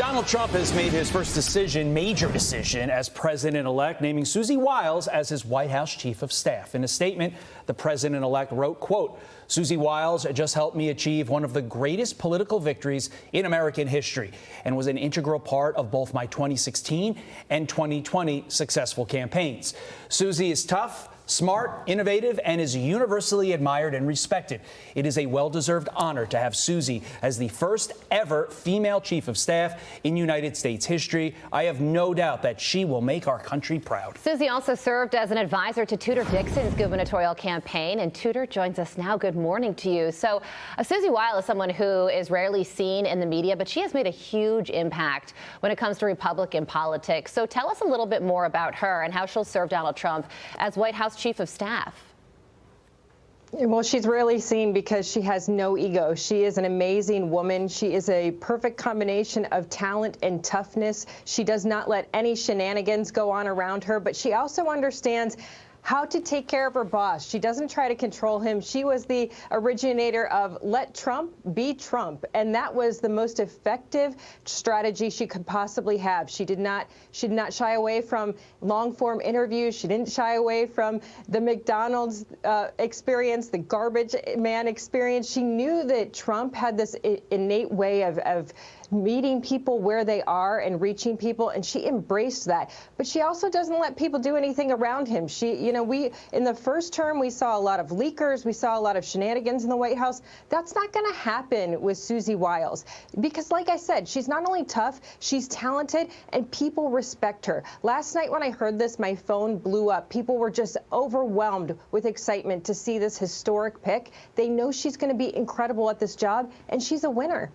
Donald Trump has made his first major decision as president-elect, naming Susie Wiles as his White House chief of staff. In a statement, the president-elect wrote, quote, "Susie Wiles just helped me achieve one of the greatest political victories in American history and was an integral part of both my 2016 and 2020 successful campaigns. Susie is tough, smart, innovative, and is universally admired and respected. It is a well-deserved honor to have Susie as the first ever female chief of staff in United States history. I have no doubt that she will make our country proud." Susie also served as an advisor to Tudor Dixon's gubernatorial campaign, and Tudor joins us now. Good morning to you. So Susie Wiles is someone who is rarely seen in the media, but she has made a huge impact when it comes to Republican politics. So tell us a little bit more about her and how she'll serve Donald Trump as White House chief of staff. Well, she's rarely seen because she has no ego. She is an amazing woman. She is a perfect combination of talent and toughness. She does not let any shenanigans go on around her, but she also understands how to take care of her boss. She doesn't try to control him. She was the originator of let Trump be Trump, and that was the most effective strategy she could possibly have. She did not shy away from long-form interviews. She didn't shy away from the McDonald's experience, the garbage man experience. She knew that Trump had this innate way of meeting people where they are and reaching people, and she embraced that. But she also doesn't let people do anything around him. In the first term, we saw a lot of leakers, we saw a lot of shenanigans in the White House. That's not going to happen with Susie Wiles because, like I said, she's not only tough, she's talented, and people respect her. Last night when I heard this, my phone blew up. People were just overwhelmed with excitement to see this historic pick. They know she's going to be incredible at this job, and she's a winner.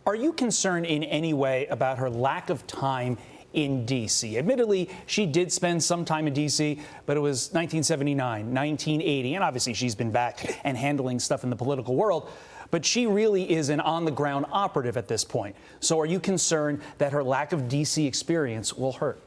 Are you concerned in any way about her lack of time in D.C.? Admittedly, she did spend some time in D.C., but it was 1979, 1980, and obviously she's been back and handling stuff in the political world. But she really is an on-the-ground operative at this point. So are you concerned that her lack of D.C. experience will hurt?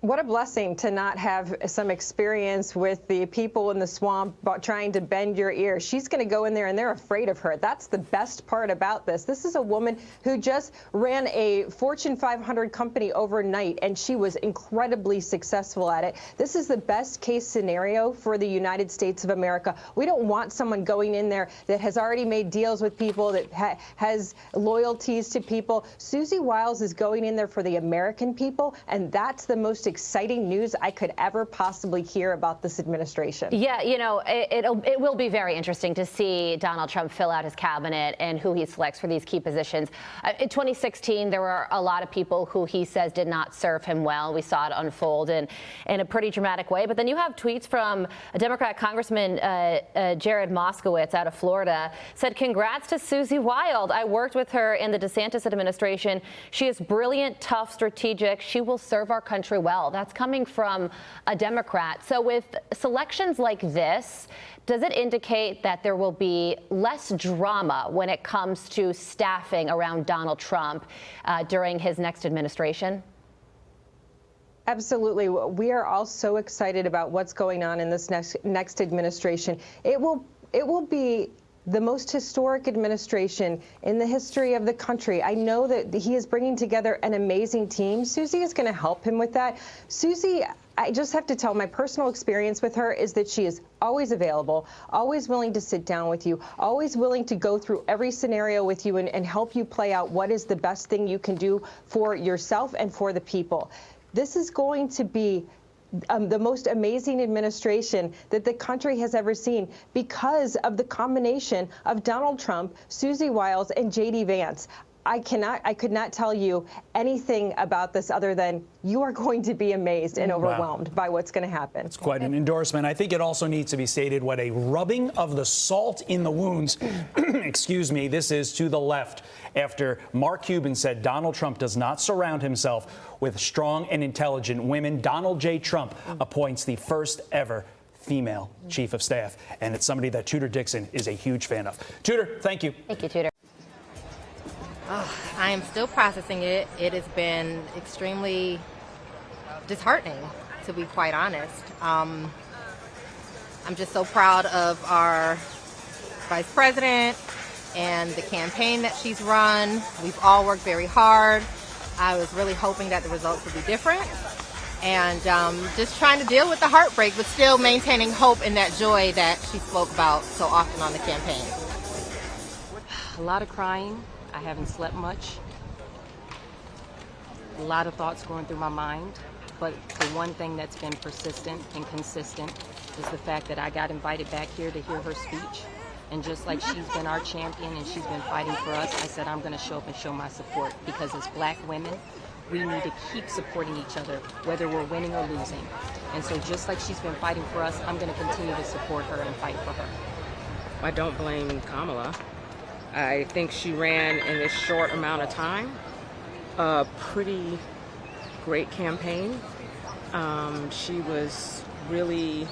What a blessing to not have some experience with the people in the swamp trying to bend your ear. She's going to go in there and they're afraid of her. That's the best part about this. This is a woman who just ran a Fortune 500 company overnight, and she was incredibly successful at it. This is the best case scenario for the United States of America. We don't want someone going in there that has already made deals with people, that has loyalties to people. Susie Wiles is going in there for the American people, and that's the most exciting news I could ever possibly hear about this administration. Yeah, you know, it will be very interesting to see Donald Trump fill out his cabinet and who he selects for these key positions. In 2016, there were a lot of people who he says did not serve him well. We saw it unfold in a pretty dramatic way. But then you have tweets from a Democrat Congressman, Jared Moskowitz out of Florida, said, "Congrats to Susie Wiles. I worked with her in the DeSantis administration. She is brilliant, tough, strategic. She will serve our country well." That's coming from a Democrat. So with selections like this, does it indicate that there will be less drama when it comes to staffing around Donald Trump during his next administration? Absolutely. We are all so excited about what's going on in this next administration. It will be the most historic administration in the history of the country. I know that he is bringing together an amazing team. Susie is going to help him with that. Susie, I just have to tell, my personal experience with her is that she is always available, always willing to sit down with you, always willing to go through every scenario with you and help you play out what is the best thing you can do for yourself and for the people. This is going to be the most amazing administration that the country has ever seen because of the combination of Donald Trump, Susie Wiles, and J.D. Vance. I could not tell you anything about this other than you are going to be amazed and overwhelmed by what's going to happen. It's quite an endorsement. I think it also needs to be stated what a rubbing of the salt in the wounds, excuse me, this is to the left after Mark Cuban said Donald Trump does not surround himself with strong and intelligent women. Donald J. Trump appoints the first ever female chief of staff, and it's somebody that Tudor Dixon is a huge fan of. Tudor, thank you. Thank you, Tudor. I am still processing it. It has been extremely disheartening, to be quite honest. I'm just so proud of our vice president and the campaign that she's run. We've all worked very hard. I was really hoping that the results would be different, and just trying to deal with the heartbreak, but still maintaining hope and that joy that she spoke about so often on the campaign. A lot of crying. I haven't slept much. A lot of thoughts going through my mind. But the one thing that's been persistent and consistent is the fact that I got invited back here to hear her speech. And just like she's been our champion and she's been fighting for us, I said I'm going to show up and show my support, because as black women, we need to keep supporting each other, whether we're winning or losing. And so just like she's been fighting for us, I'm going to continue to support her and fight for her. I don't blame Kamala. I think she ran in this short amount of time a pretty great campaign. She was really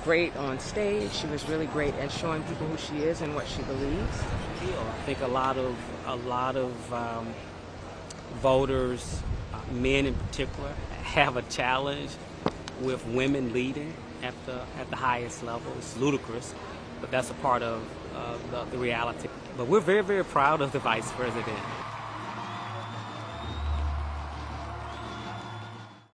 great on stage. She was really great at showing people who she is and what she believes. I think a lot of voters, men in particular, have a challenge with women leading at the highest level. It's ludicrous, but that's a part of the reality. But we're very, very proud of the vice president.